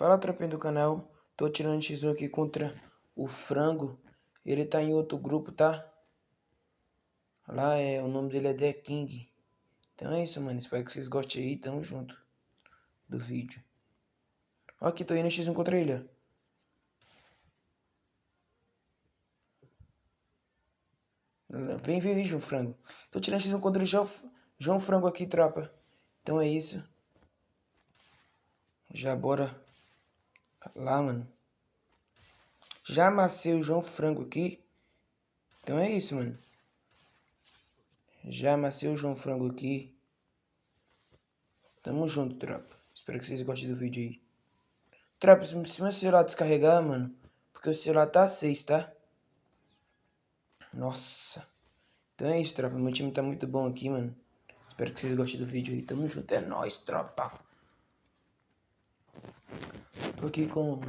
Fala, tropinha do canal. Tô tirando X1 aqui contra o Frango. Ele tá em outro grupo, tá? Lá o nome dele é The King. Então é isso, mano. Espero que vocês gostem aí. Tamo junto do vídeo. Ó, aqui, tô indo X1 contra ele, ó. Vem, João Frango. Tô tirando X1 contra o João Frango aqui, tropa. Então é isso. Já bora lá, mano. Já amassei o João Frango aqui. Então é isso, mano. Já amassei o João Frango aqui. Tamo junto, tropa. Espero que vocês gostem do vídeo aí. Tropa, se meu celular descarregar, mano. Porque o celular tá 6, tá? Nossa. Então é isso, tropa. Meu time tá muito bom aqui, mano. Espero que vocês gostem do vídeo aí. Tamo junto. É nóis, tropa. Tô aqui com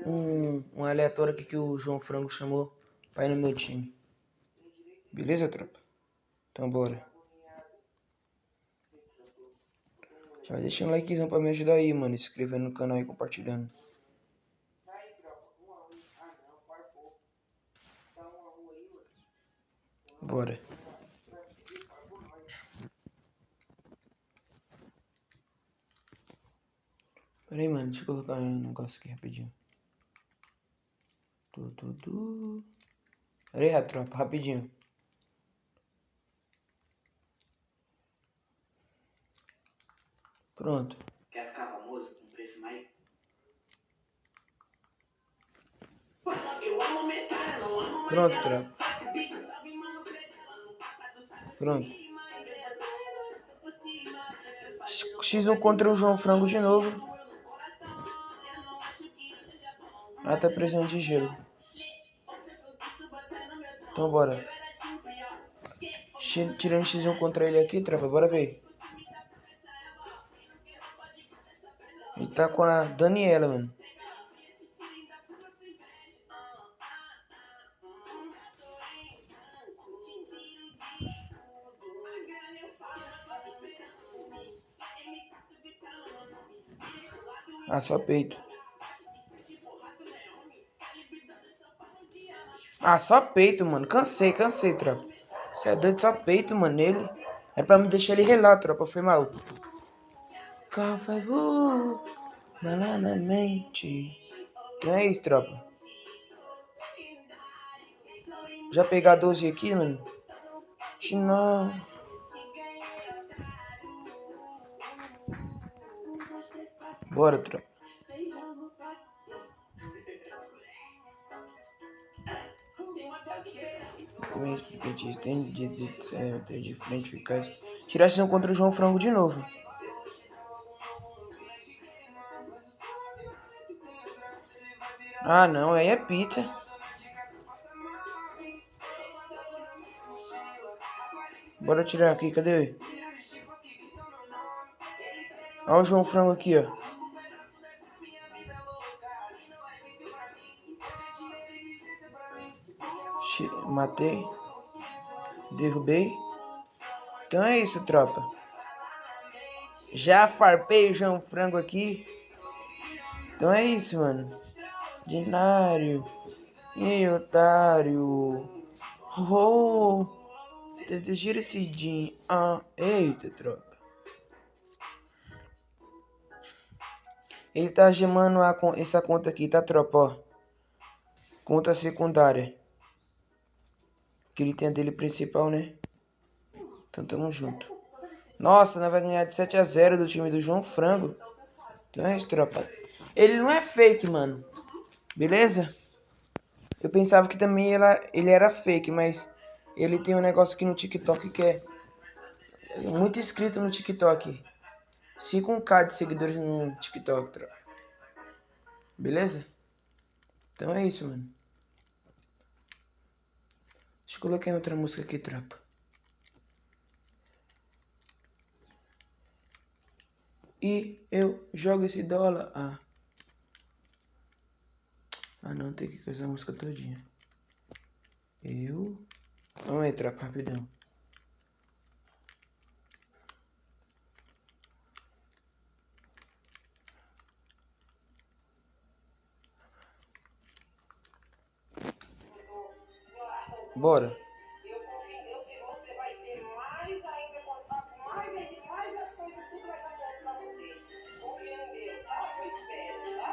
um aleatório aqui que o João Frango chamou pra ir no meu time. Beleza, tropa? Então bora. Já deixa um likezão pra me ajudar aí, mano. Se inscrevendo no canal e compartilhando. Bora. Pera aí, mano. Deixa eu colocar um negócio aqui rapidinho. Pera aí, tropa. Rapidinho. Pronto. Quer ficar famoso com preço mais? Pronto, tropa. Pronto. X1 contra o João Frango de novo. Até pressão de gelo. Então bora. Tirando X1 contra ele aqui, tropa. Bora ver. Ele tá com a Daniela, mano. Ah, só peito. Ah, só peito, mano. Cansei, tropa. Você é doido, só peito, mano. Ele. Era pra me deixar ele relar, tropa. Foi mal. Qual foi lá na mente? Então é isso, tropa. Já pegar 12 aqui, mano? Não. Bora, tropa. Tem de frente ficar. Tirar ação contra o João Frango de novo. Ah, não. Aí é pizza. Bora tirar aqui. Cadê? Olha o João Frango aqui, ó. Matei. Derrubei. Então é isso, tropa. Já farpei o João Frango aqui. Então é isso, mano. Dinário. E otário. Oh. Gira esse din. Ah, eita, tropa. Ele tá gemando essa conta aqui, tá, tropa? Ó. Conta secundária. Que ele tem a dele principal, né? Então tamo junto. Nossa, nós vai ganhar de 7-0 do time do João Frango. Então é isso, tropa. Ele não é fake, mano. Beleza? Eu pensava que também ele era fake, mas ele tem um negócio aqui no TikTok que é muito inscrito no TikTok. 5k de seguidores no TikTok, tropa. Beleza? Então é isso, mano. Deixa eu colocar outra música aqui, tropa. E eu jogo esse dólar. Ah não, tem que coisar a música todinha. Vamos aí, tropa, rapidão. Bora. Eu confio em Deus que você vai ter mais ainda contato, mais as coisas, tudo vai dar certo pra você. Confia em Deus, tá? Eu espero, tá?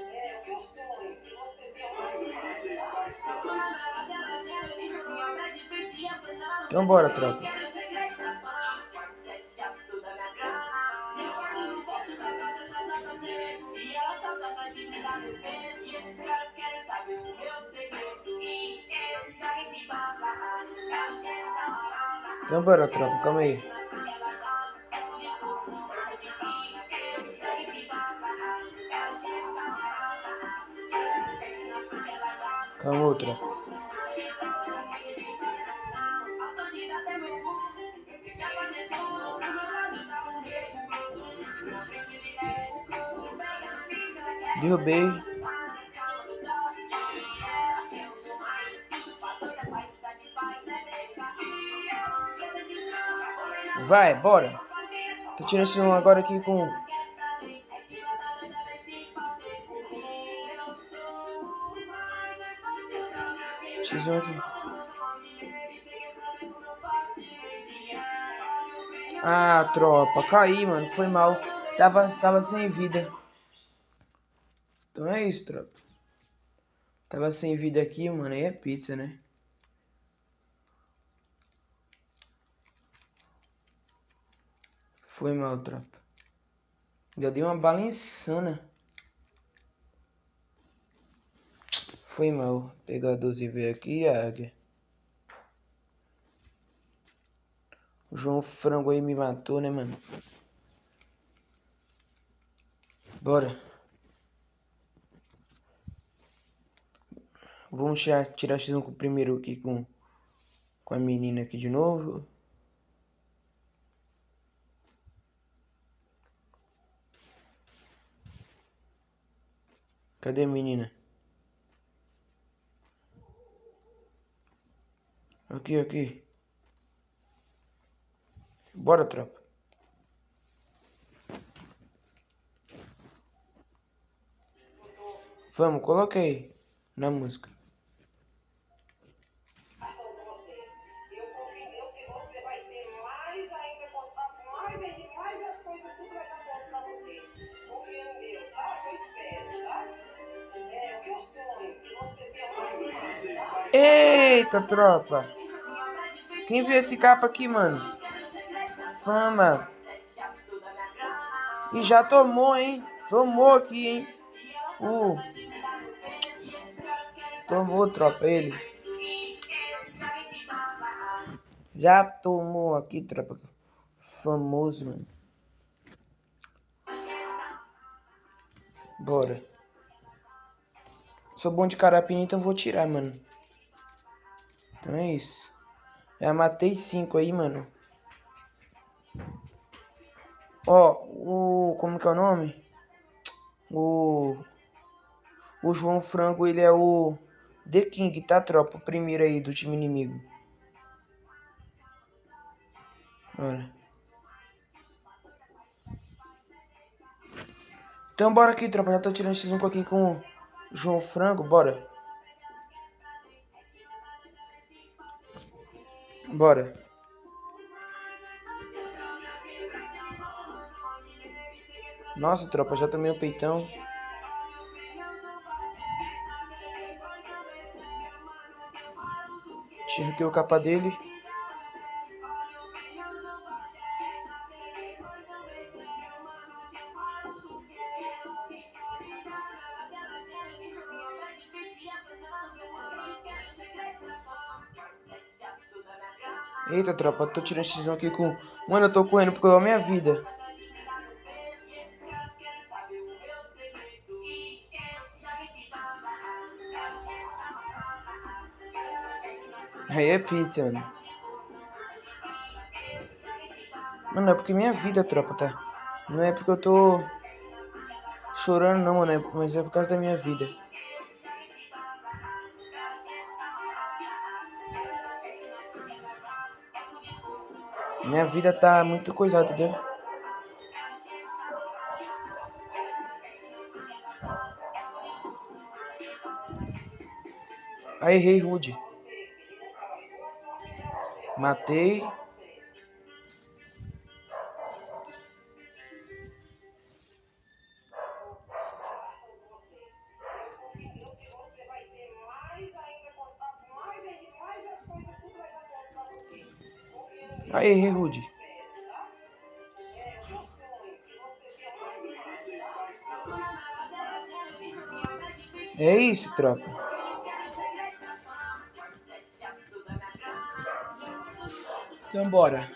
É o que eu sonho, que você tenha mais e mais, tá? Então bora, tropa. Então bora, tropa. Calma aí. Calma, outra. Derrubei. Vai, bora. Tô tirando esse um agora aqui com... X1 aqui. Ah, tropa. Caí, mano. Foi mal. Tava sem vida. Então é isso, tropa. Tava sem vida aqui, mano. Aí é pizza, né? Foi mal, tropa. Já dei uma bala insana. Foi mal. Pegar 12 veio aqui e a águia. O João Frango aí me matou, né, mano? Bora. Vamos tirar X1 com o primeiro aqui com a menina aqui de novo. Cadê a menina? Aqui, aqui. Bora, tropa. Vamos, coloca aí na música. Eu confio em Deus que você vai ter mais ainda contato, mais as coisas, tudo vai dar certo pra você. Confia em Deus, tá? Eu espero, tá? É o que eu sonho, que você tenha mais e mais, tá? Eita, tropa. Quem viu esse capa aqui, mano? Fama. E já tomou, hein? Tomou aqui, hein? Tomou, tropa, ele. Já tomou aqui, tropa. Famoso, mano. Bora. Sou bom de carapina, então vou tirar, mano. Então é isso. Já matei 5 aí, mano. Ó, como que é o nome? O João Frango, ele é o The King, tá, tropa? O primeiro aí do time inimigo. Bora. Então bora aqui, tropa. Já tô tirando X1 aqui com o João Frango. Bora. Bora. Nossa, tropa, já tomei o peitão. Tiro aqui o capa dele. Eita, tropa, tô tirando X1 aqui com... Mano, eu tô correndo porque eu amo minha vida. Aí é pizza, mano. Mano, é porque minha vida, tropa, tá? Não é porque eu tô chorando, não, mano. Mas é por causa da minha vida. Minha vida tá muito coisada, entendeu? Aí, errei rude. Matei. Aí, Rude. É isso, tropa. Então bora.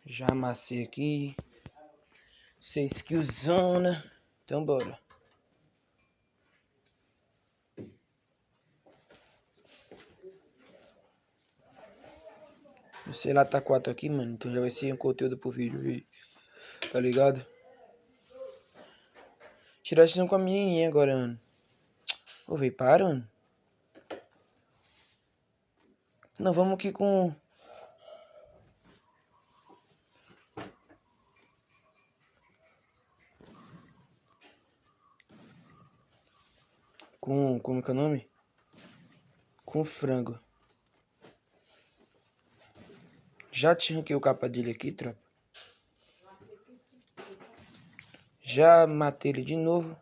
Já amassei aqui. 6 killzona. Então bora. O sei lá tá 4 aqui, mano. Então já vai ser um conteúdo pro vídeo. Tá ligado? Tirar ação com a menininha agora, mano. Ô, véi, para, mano. Não, vamos aqui com... Como que é o nome? Com frango. Já te ranquei o capa dele aqui, tropa. Já matei ele de novo.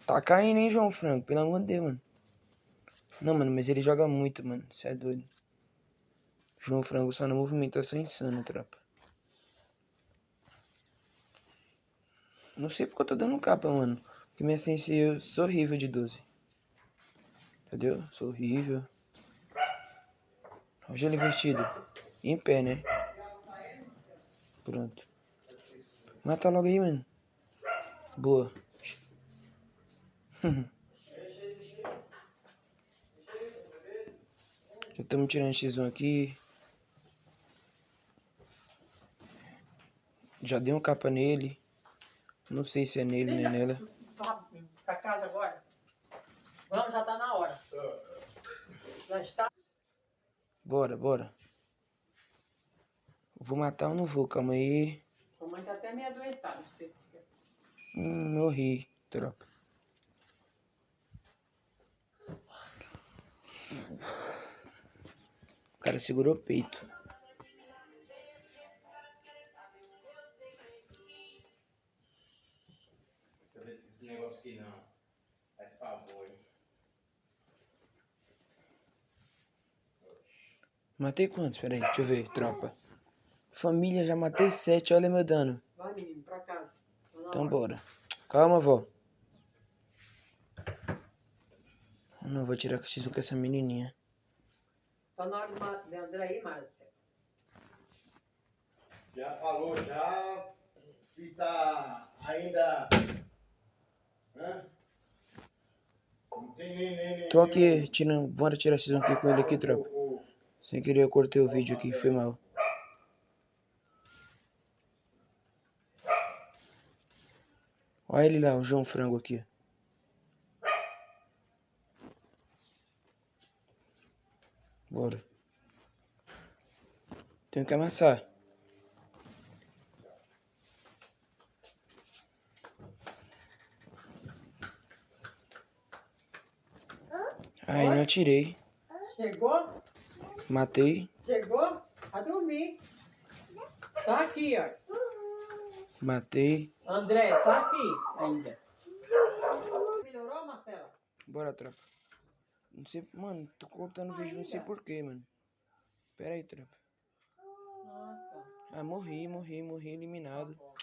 Tá caindo, hein, João Frango? Pelo amor de Deus, mano. Não, mano, mas ele joga muito, mano. Cê é doido. João Frango só na movimentação insana, tropa. Não sei porque eu tô dando capa, mano. Porque minha sensei, eu sou horrível de 12. Entendeu? Sou horrível. Olha ele vestido. Em pé, né? Pronto. Mata logo aí, mano. Boa. Já estamos tirando X1 aqui. Já dei um capa nele. Não sei se é nele, nem nela. Pra casa agora? Vamos, já tá na hora. Já está. Bora, bora. Vou matar ou não vou? Calma aí. Sua mãe tá até meio adoentada, não sei porquê. Morri, tropa. O cara segurou o peito. Você vê esse negócio aqui não. Faz favor, hein? Matei quantos? Pera aí, deixa eu ver, tropa. Família, já matei 7, olha meu dano. Vai, menino, pra casa. Tá na Então hora. bora. Calma, vó. Eu não vou tirar X1 com essa menininha. Tá na hora de André e Márcia. Já falou, já. Se tá ainda. Hã? Não tem nem. Tô aqui, tirando. Bora tirar X1 aqui com ele aqui, tropa. Sem querer eu cortei o vídeo aqui, foi mal. Olha ele lá, o João Frango aqui. Bora. Tenho que amassar. Ai, não atirei. Chegou? Matei. Chegou? A dormir. Tá aqui, ó. Matei. André, tá aqui ainda. Melhorou, Marcela? Bora, tropa. Não sei, mano, tô cortando o vídeo, não sei porquê, mano. Pera aí, tropa. Ah, tá. Ah, morri, eliminado. Tchau.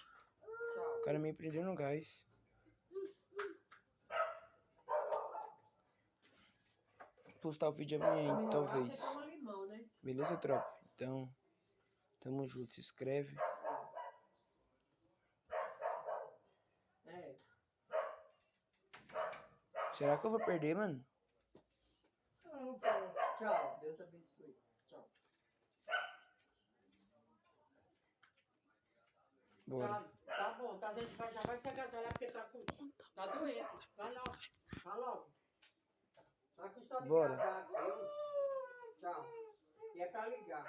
O cara me prendeu no gás. Postar o vídeo amanhã, Melhorar, talvez. você toma limão, né? Beleza, tropa? Então, tamo junto. Se inscreve. É. Será que eu vou perder, mano? Tchau. Deus abençoe. Tchau. Bora. Tá bom, tá, a gente já vai se agasalhar porque tá doente. Vai logo. Vai logo. Tá com história de Bora. gravar, viu? Tchau. E é pra ligar.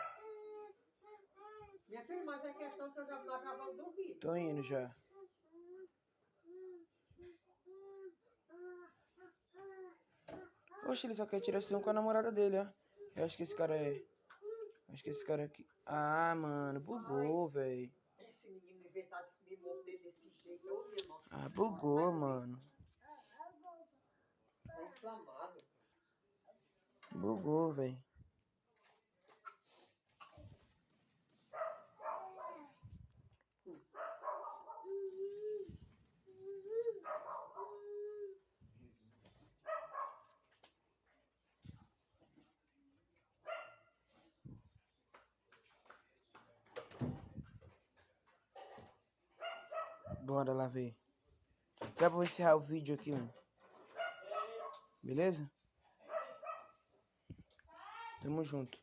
Minha filha, mas é questão que eu já tava gravando do vídeo. Tô indo já. Oxe, ele só quer tirar esse com a namorada dele, ó. Eu acho que esse cara é... Acho que esse cara aqui... Ah, mano, bugou, velho. Esse menino inventar de me morder desse jeito, eu meu irmão. Ah, bugou, mano. Tá inflamado. Bugou, velho. Bora lá ver. Já vou encerrar o vídeo aqui, mano. Beleza? Tamo junto.